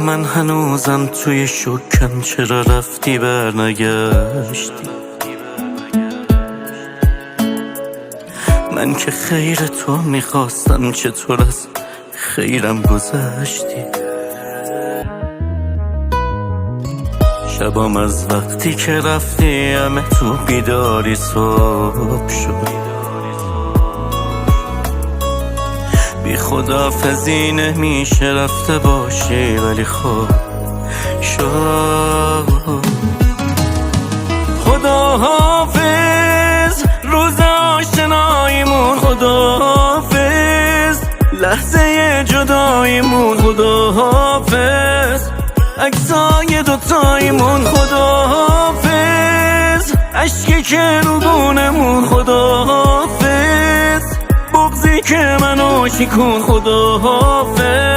من هنوزم توی شکم، چرا رفتی برنگشتی؟ من که خیر تو میخواستم، چطور از خیرم گذشتی؟ شبام از وقتی که رفتی همه تو بیداری صبح شد. بی خداحافظی نمیشه رفته باشی، ولی خب شد. خداحافظ روز آشناییمون، خداحافظ لحظه جداییمون، خداحافظ عکسای دوتاییمون، خداحافظ عشقی که رو بونمون، خداحافظ بغضی که منو شکون، خداحافظ.